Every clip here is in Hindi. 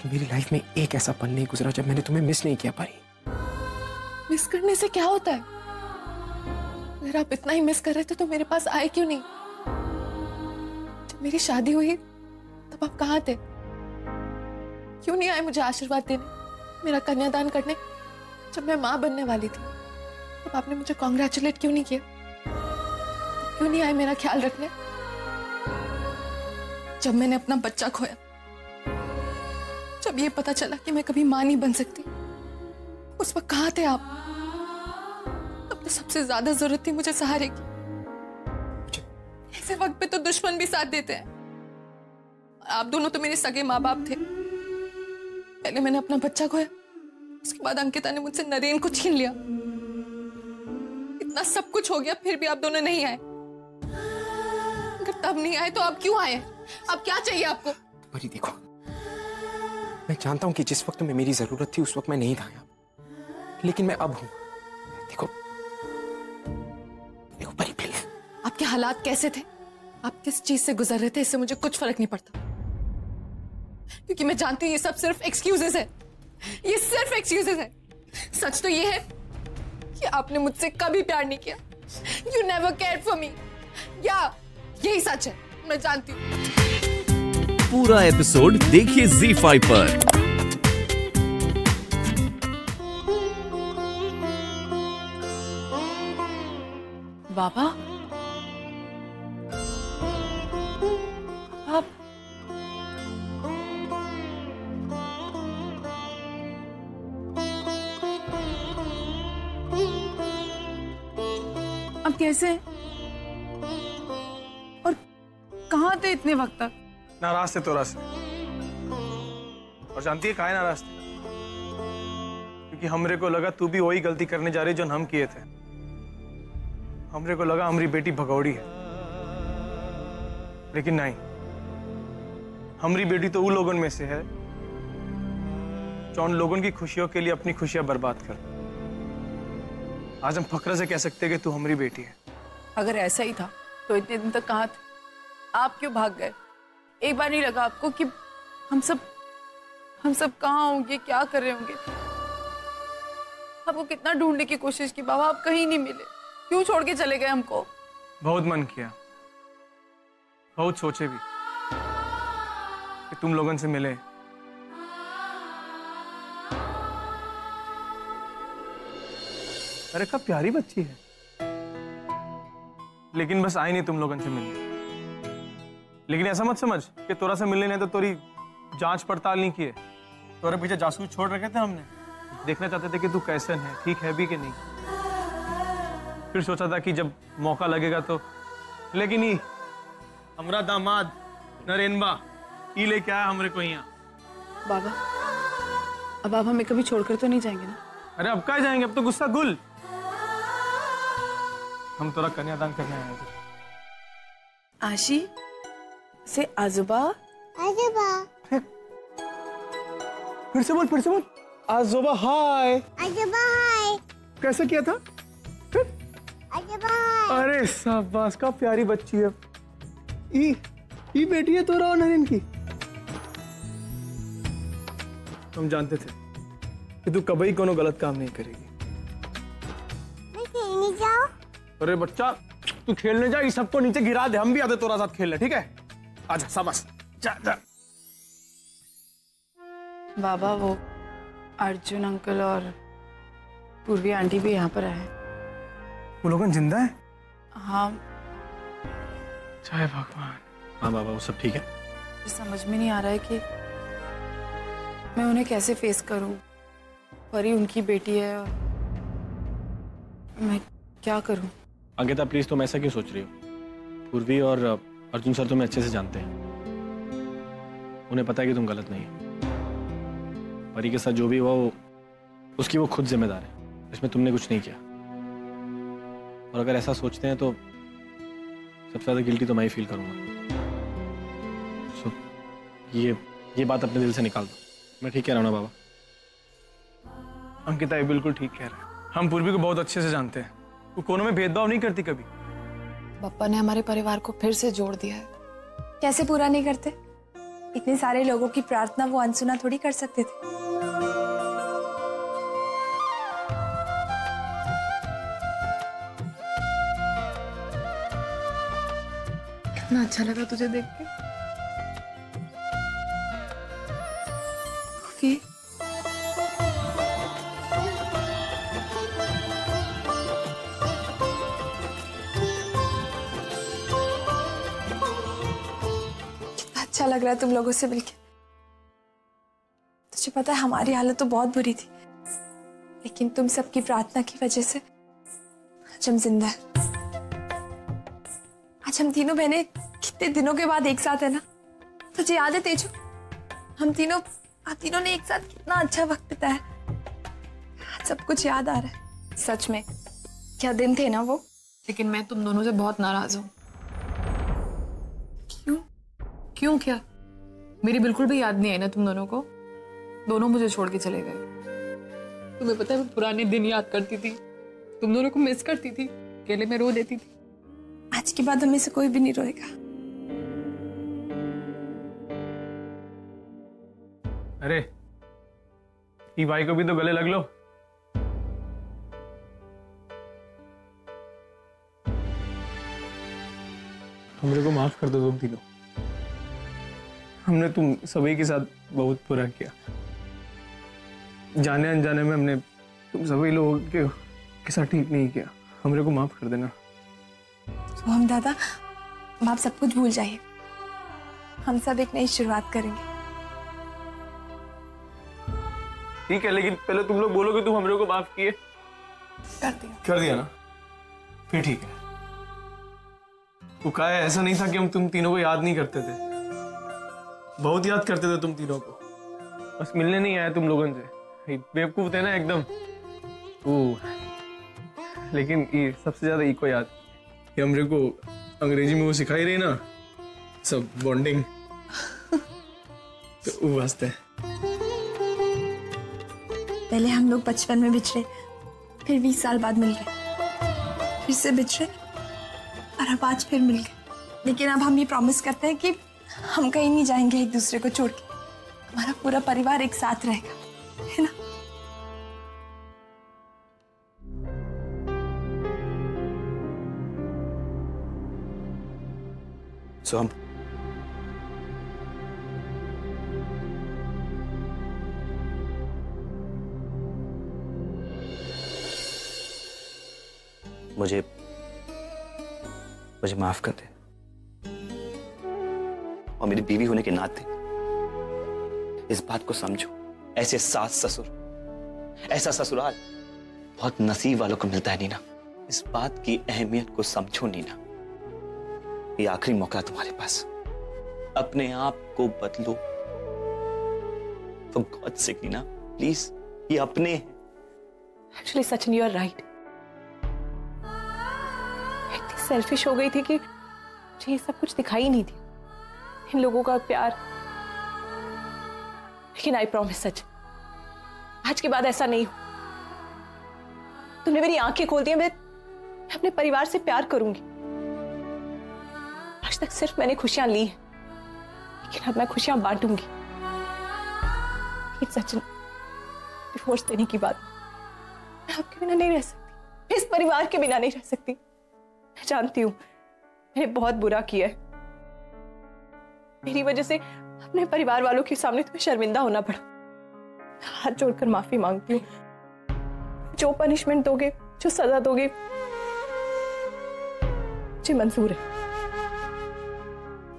लेकिन मेरी लाइफ में एक ऐसा पल नहीं गुजरा जब मैंने तुम्हें मिस नहीं किया परी। मिस करने से क्या होता है? अगर आप इतना ही मिस कर रहे थे तो मेरे पास आए क्यों नहीं? जब मेरी शादी हुई तब आप कहाँ थे? क्यों नहीं आए मुझे आशीर्वाद देने, मेरा कन्यादान करने? जब मैं माँ बनने वाली थी तब आपने मुझे कॉन्ग्रेचुलेट क्यों नहीं किया? क्यों नहीं आए मेरा ख्याल रखने? जब मैंने अपना बच्चा खोया, जब ये पता चला कि मैं कभी माँ नहीं बन सकती, उस वक्त कहाँ थे आप? तब तो सबसे ज्यादा जरूरत थी मुझे सहारे की। ऐसे वक्त पे तो दुश्मन भी साथ देते हैं। आप दोनों तो मेरे सगे माँ बाप थे। पहले मैंने अपना बच्चा खोया, उसके बाद अंकिता ने मुझसे नरेन को छीन लिया। इतना सब कुछ हो गया फिर भी आप दोनों नहीं आए। अगर तब नहीं आए तो आप क्यों आए? अब क्या चाहिए आपको? परी देखो, मैं जानता हूं कि जिस वक्त में मेरी जरूरत थी उस वक्त मैं नहीं था यहाँ, लेकिन मैं अब हूं। देखो देखो परी प्लीज। आपके हालात कैसे थे, आप किस चीज से गुजर रहे थे, इससे मुझे कुछ फर्क नहीं पड़ता, क्योंकि मैं जानती हूँ ये सब सिर्फ एक्सक्यूजेस है। ये सिर्फ एक्सक्यूजेस है। सच तो ये है कि आपने मुझसे कभी प्यार नहीं किया। You never cared for me। या यही सच है, मैं जानती हूँ। पूरा एपिसोड देखिए ZEE5 पर। बाबा, आप अब कैसे और कहाँ थे इतने वक्त तक? नाराज थे तोरा से। और जानती है काहे नाराज थे? क्योंकि हमरे को लगा तू भी वही गलती करने जा रही जो हम किए थे। हमरे को लगा हमारी बेटी भगौड़ी है, लेकिन नहीं। हमारी बेटी तो उन लोगों में से है जो उन लोगों की खुशियों के लिए अपनी खुशियां बर्बाद कर। आज हम फक्र से कह सकते हैं कि तू हमारी बेटी है। अगर ऐसा ही था तो इतने दिन तक कहाँ थे? आप क्यों भाग गए? एक बार नहीं लगा आपको कि हम सब कहाँ होंगे, क्या कर रहे होंगे? आपको कितना ढूंढने की कोशिश की बाबा, आप कहीं नहीं मिले। क्यों छोड़ के चले गए हमको? बहुत मन किया, बहुत सोचे भी कि तुम लोगों से मिले। अरे कब प्यारी बच्ची है, लेकिन बस आई नहीं तुम लोगों से मिलने। लेकिन ऐसा मत समझ कि तोरा से मिलने नहीं तो तोरी जांच पड़ताल नहीं किए। तोरे पीछे जासूस छोड़ रखे थे हमने, देखना चाहते थे कि तू कैसन है, ठीक है भी कि नहीं। फिर सोचा था कि जब मौका लगेगा तो, लेकिन ही हमारा दामाद नरेनबा ये लेके आया हमरे को यहाँ। बाबा, अब आप हमें कभी छोड़कर तो नहीं जाएंगे ना? अरे अब कहाँ जाएंगे, अब तो गुस्सा गुल। हम तोरा कन्यादान करने आए थे। आशी से आजुबा। आजुबा। फिर से बोल आजुबा हाय। आजुबा हाय। कैसे किया था? आजुबा हाय। अरे शाबाश, का प्यारी बच्ची है। ई बेटी है तोरा और नरेन की। हम जानते थे कि तू कभी कोनो गलत काम नहीं करेगी। मैं खेलने जाऊं? अरे बच्चा, तू खेलने जा, ये सबको नीचे गिरा दे, हम भी आते तोरा साथ खेलने, ठीक है? आजा शाबाश, जा जा। बाबा, वो अर्जुन अंकल और पूर्वी आंटी भी यहाँ पर आए। वो लोग जिंदा है? हाँ। जय भगवान। हाँ बाबा, वो सब ठीक है? समझ में नहीं आ रहा है कि मैं उन्हें कैसे फेस करूं। परी उनकी बेटी है और मैं क्या करूं? अंकिता प्लीज, तुम ऐसा क्यों सोच रही हो? पूर्वी और अर्जुन सर तुम्हें अच्छे से जानते हैं। उन्हें पता है कि तुम गलत नहीं है। परी के साथ जो भी हुआ उसकी वो खुद जिम्मेदार है, इसमें तुमने कुछ नहीं किया। और अगर ऐसा सोचते हैं तो सबसे ज्यादा गिल्टी तो मैं ही फील करूंगा। सो ये बात अपने दिल से निकाल दो। मैं ठीक कह रहा हूँ ना बाबा? अंकिता ये बिल्कुल ठीक कह रहा है। हम पूर्वी को बहुत अच्छे से जानते हैं, वो कोनों में भेदभाव नहीं करती कभी। पप्पा ने हमारे परिवार को फिर से जोड़ दिया है। कैसे पूरा नहीं करते? इतने सारे लोगों की प्रार्थना वो अनसुना थोड़ी कर सकते थे। कितना अच्छा लगा तुझे देख के। फूफी, अच्छा लग रहा है तुम लोगों से मिलके। तुझे पता है हमारी हालत तो बहुत बुरी थी, लेकिन तुम सबकी प्रार्थना की वजह से आज हम जिंदा हैं। आज हम तीनों बहनें कितने दिनों के बाद एक साथ है ना। तुझे याद है तेजू, हम तीनों ने एक साथ कितना अच्छा वक्त बिताया। आज सब कुछ याद आ रहा है। सच में क्या दिन थे ना वो। लेकिन मैं तुम दोनों से बहुत नाराज हूँ। क्यों? क्यों क्या? मेरी बिल्कुल भी याद नहीं आई ना तुम दोनों को। दोनों मुझे छोड़ के चले गए। तुम्हें पता है मैं पुराने दिन याद करती थी, तुम दोनों को मिस करती थी, अकेले में रो देती थी। आज के बाद हमें से कोई भी नहीं रोएगा। अरे ई भाई को भी तो गले लग लो। हमरे को माफ कर दो तुम तीनों। हमने तुम सभी के साथ बहुत बुरा किया। जाने अनजाने में हमने तुम सभी लोगों के साथ ठीक नहीं किया। हमरे को माफ कर देना। तो हम दादा, आप सब कुछ भूल जाइए। हम सब एक नई शुरुआत करेंगे। ठीक है, लेकिन पहले तुम लोग बोलोगे तुम हमरे को माफ किए। कर दिया ना, फिर ठीक है। तो क्या है, ऐसा नहीं था कि हम तुम तीनों को याद नहीं करते थे। बहुत याद करते थे तुम तीनों को, बस मिलने नहीं आया तुम लोगों से। बेवकूफ थे ना एकदम। लेकिन ये सबसे ज्यादा इको याद, ये हमरे को अंग्रेजी में वो सिखाई रही ना, सब बॉन्डिंग। तो वो वास्ते पहले हम लोग बचपन में बिछड़े, फिर 20 साल बाद मिल गए, फिर से बिछड़े और अब आज फिर मिल गए। लेकिन अब हम ये प्रॉमिस करते हैं कि हम कहीं नहीं जाएंगे एक दूसरे को छोड़ के। हमारा पूरा परिवार एक साथ रहेगा, है ना? सो हम मुझे माफ कर दे, और मेरी बीवी होने के नाते इस बात को समझो, ऐसे सास ससुर, ऐसा ससुराल बहुत नसीब वालों को मिलता है नीना। इस बात की अहमियत को समझो नीना। ये आखिरी मौका है तुम्हारे पास। अपने आप को बदलो। For God's sake Neena, please, ये अपने। Actually Sachin, you are right. इतनी सेल्फिश हो गई थी कि मुझे ये सब कुछ दिखाई नहीं थी, इन लोगों का प्यार। लेकिन आई प्रॉमिस सच, आज के बाद ऐसा नहीं हो। तुमने मेरी आंखें खोल दी। मैं अपने परिवार से प्यार करूंगी। आज तक सिर्फ मैंने खुशियां ली हैं, लेकिन अब मैं खुशियां बांटूंगी। लेकिन सचिन, डिवोर्स देने की बात, मैं आपके बिना नहीं रह सकती, इस परिवार के बिना नहीं रह सकती। मैं जानती हूं मैंने बहुत बुरा किया है। मेरी वजह से अपने परिवार वालों के सामने तुम्हें शर्मिंदा होना पड़ा। हाथ जोड़कर माफी मांगती हूँ। जो पनिशमेंट दोगे, जो सजा दोगे, मुझे मंजूर है,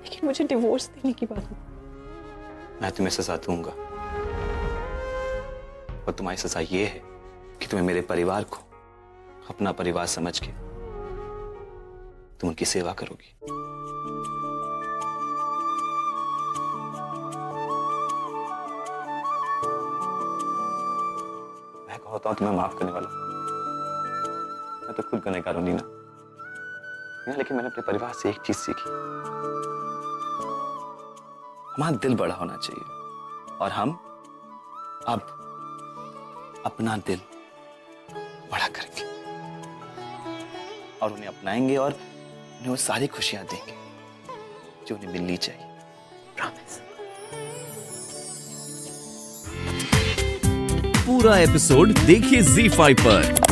लेकिन मुझे डिवोर्स देने की बात है। मैं तुम्हें सजा दूंगा, और तुम्हारी सजा ये है कि तुम्हें मेरे परिवार को अपना परिवार समझ के तुम उनकी सेवा करोगी। मैं कहता हूं तुम्हें माफ करने वाला, मैं तो खुद गुनहगार हूं नीना। लेकिन मैंने अपने परिवार से एक चीज सीखी, हमारा दिल बड़ा होना चाहिए, और हम अब अपना दिल बड़ा करेंगे और उन्हें अपनाएंगे, और उन्हें वो सारी खुशियां देंगे जो उन्हें मिलनी चाहिए। प्रॉमिस। पूरा एपिसोड देखिए ZEE5 पर।